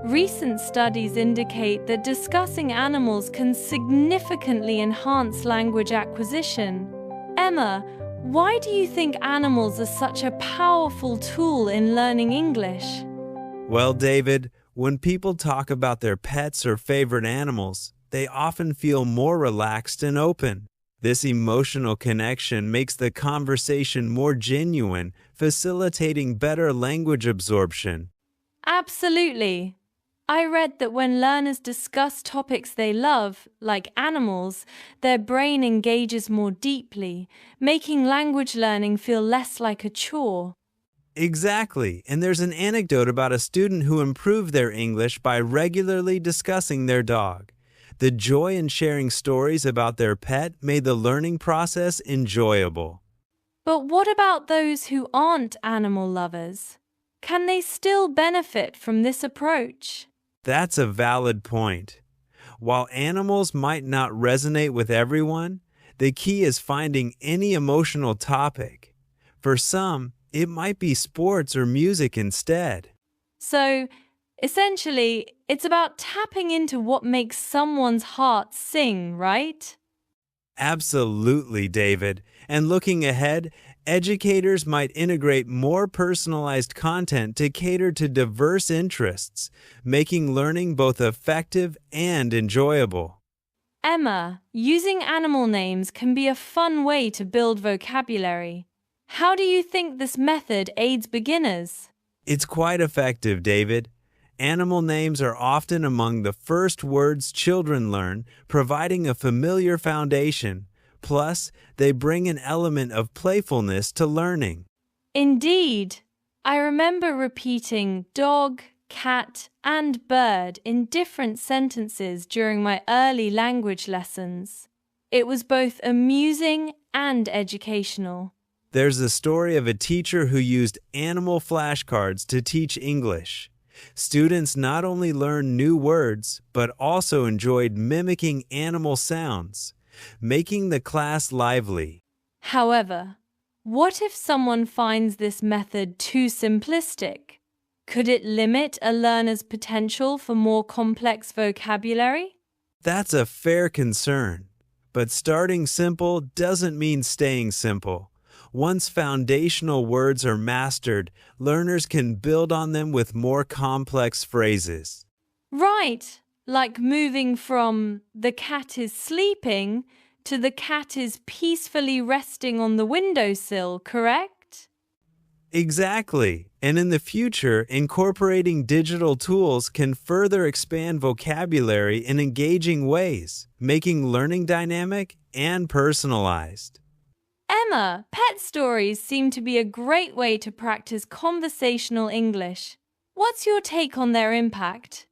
Recent studies indicate that discussing animals can significantly enhance language acquisition. Emma, why do you think animals are such a powerful tool in learning English? Well, David, when people talk about their pets or favorite animals, they often feel more relaxed and open. This emotional connection makes the conversation more genuine, facilitating better language absorption. Absolutely. I read that when learners discuss topics they love, like animals, their brain engages more deeply, making language learning feel less like a chore. Exactly, and there's an anecdote about a student who improved their English by regularly discussing their dog. The joy in sharing stories about their pet made the learning process enjoyable. But what about those who aren't animal lovers? Can they still benefit from this approach? That's a valid point. While animals might not resonate with everyone, the key is finding any emotional topic. For some, it might be sports or music instead. So, essentially, it's about tapping into what makes someone's heart sing, right? Absolutely, David. And looking ahead, educators might integrate more personalized content to cater to diverse interests, making learning both effective and enjoyable. Emma, using animal names can be a fun way to build vocabulary. How do you think this method aids beginners? It's quite effective, David. Animal names are often among the first words children learn, providing a familiar foundation. Plus, they bring an element of playfulness to learning. Indeed. I remember repeating dog, cat, and bird in different sentences during my early language lessons. It was both amusing and educational. There's the story of a teacher who used animal flashcards to teach English. Students not only learned new words, but also enjoyed mimicking animal sounds, making the class lively. However, what if someone finds this method too simplistic? Could it limit a learner's potential for more complex vocabulary? That's a fair concern. But starting simple doesn't mean staying simple. Once foundational words are mastered, learners can build on them with more complex phrases. Right, like moving from the cat is sleeping to the cat is peacefully resting on the windowsill, correct? Exactly. And in the future, incorporating digital tools can further expand vocabulary in engaging ways, making learning dynamic and personalized. Emma, pet stories seem to be a great way to practice conversational English. What's your take on their impact?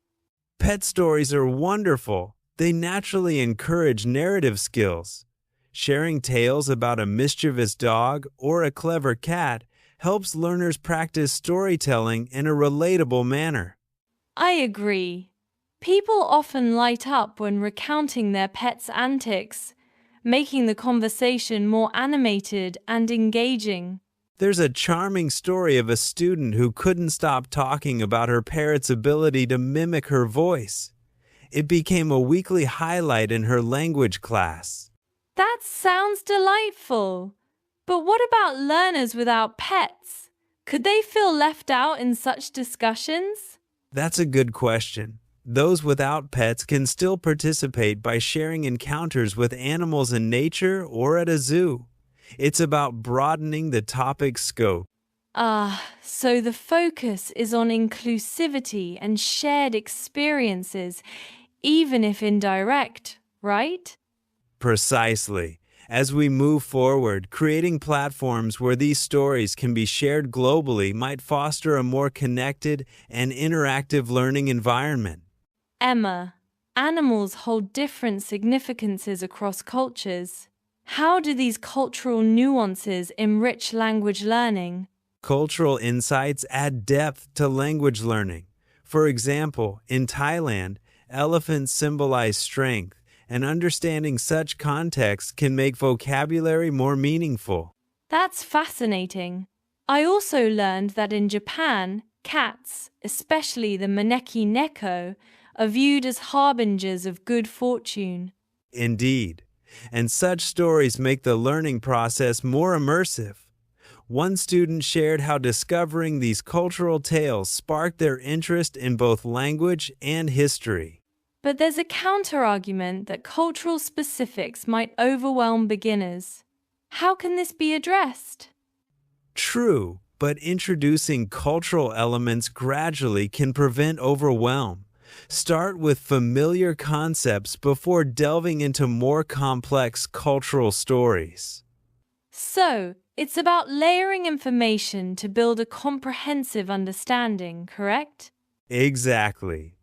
Pet stories are wonderful. They naturally encourage narrative skills. Sharing tales about a mischievous dog or a clever cat helps learners practice storytelling in a relatable manner. I agree. People often light up when recounting their pet's antics, making the conversation more animated and engaging. There's a charming story of a student who couldn't stop talking about her parrot's ability to mimic her voice. It became a weekly highlight in her language class. That sounds delightful. But what about learners without pets? Could they feel left out in such discussions? That's a good question. Those without pets can still participate by sharing encounters with animals in nature or at a zoo. It's about broadening the topic's scope. So the focus is on inclusivity and shared experiences, even if indirect, right? Precisely. As we move forward, creating platforms where these stories can be shared globally might foster a more connected and interactive learning environment. Emma, animals hold different significances across cultures. How do these cultural nuances enrich language learning? Cultural insights add depth to language learning. For example, in Thailand, elephants symbolize strength, and understanding such context can make vocabulary more meaningful. That's fascinating. I also learned that in Japan, Cats, especially the Maneki Neko, are viewed as harbingers of good fortune. Indeed, and such stories make the learning process more immersive. One student shared how discovering these cultural tales sparked their interest in both language and history. But there's a counter-argument that cultural specifics might overwhelm beginners. How can this be addressed? True, but introducing cultural elements gradually can prevent overwhelm. Start with familiar concepts before delving into more complex cultural stories. So, it's about layering information to build a comprehensive understanding, correct? Exactly.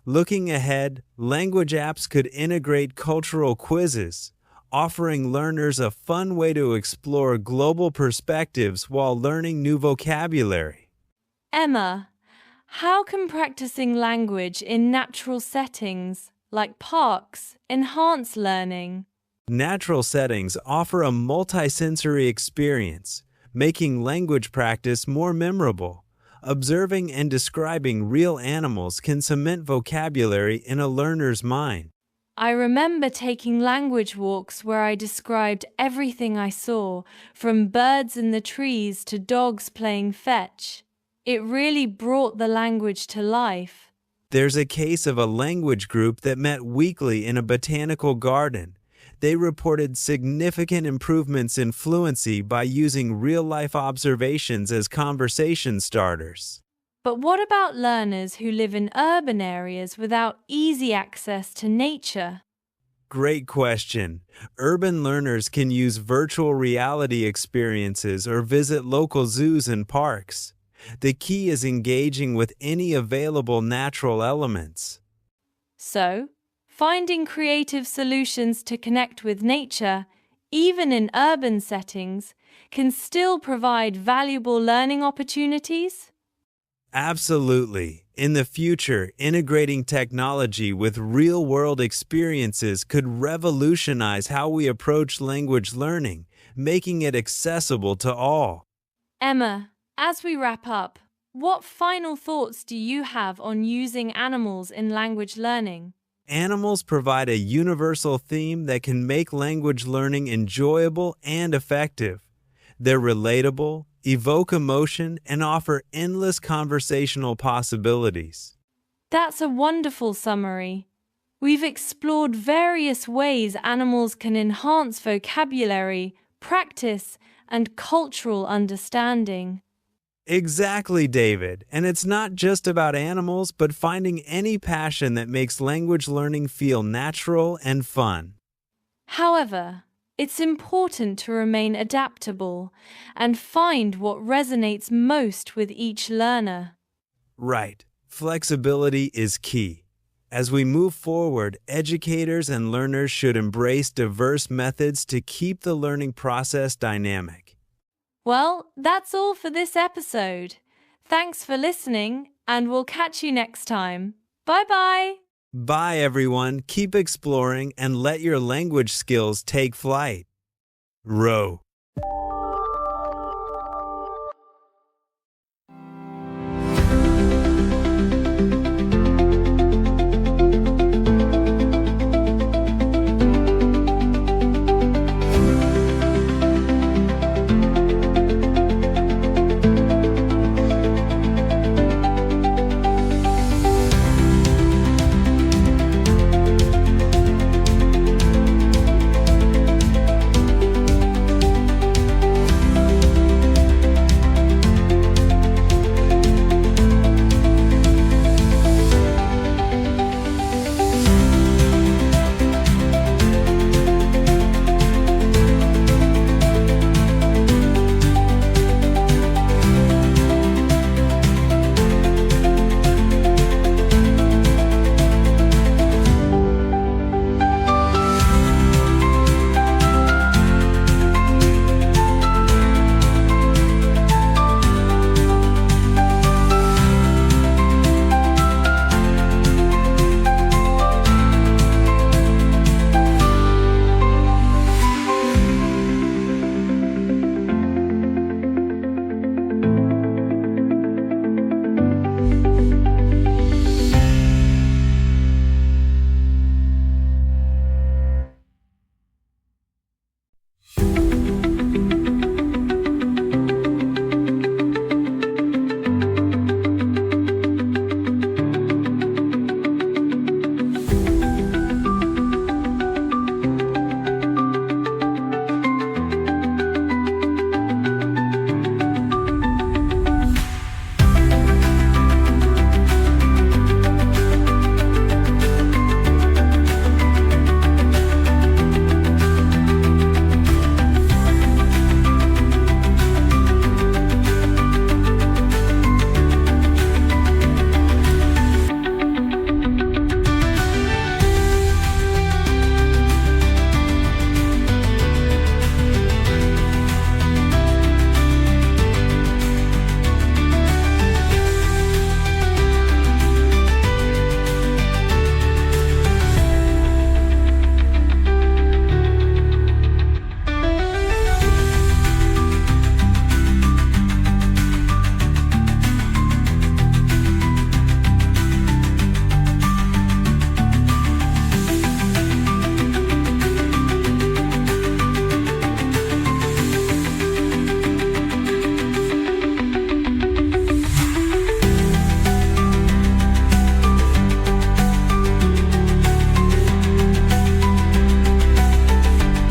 Looking ahead, language apps could integrate cultural quizzes, offering learners a fun way to explore global perspectives while learning new vocabulary. Emma, how can practicing language in natural settings, like parks, enhance learning? Natural settings offer a multisensory experience, making language practice more memorable. Observing and describing real animals can cement vocabulary in a learner's mind. I remember taking language walks where I described everything I saw, from birds in the trees to dogs playing fetch. It really brought the language to life. There's a case of a language group that met weekly in a botanical garden. They reported significant improvements in fluency by using real-life observations as conversation starters. But what about learners who live in urban areas without easy access to nature? Great question. Urban learners can use virtual reality experiences or visit local zoos and parks. The key is engaging with any available natural elements. So, finding creative solutions to connect with nature, even in urban settings, can still provide valuable learning opportunities? Absolutely. In the future, integrating technology with real-world experiences could revolutionize how we approach language learning, making it accessible to all. Emma, as we wrap up, what final thoughts do you have on using animals in language learning? Animals provide a universal theme that can make language learning enjoyable and effective. They're relatable, evoke emotion, and offer endless conversational possibilities. That's a wonderful summary. We've explored various ways animals can enhance vocabulary, practice, and cultural understanding. Exactly, David. And it's not just about animals, but finding any passion that makes language learning feel natural and fun. However, it's important to remain adaptable and find what resonates most with each learner. Right. Flexibility is key. As we move forward, educators and learners should embrace diverse methods to keep the learning process dynamic. Well, that's all for this episode. Thanks for listening, and we'll catch you next time. Bye-bye. Bye, everyone. Keep exploring and let your language skills take flight. Row.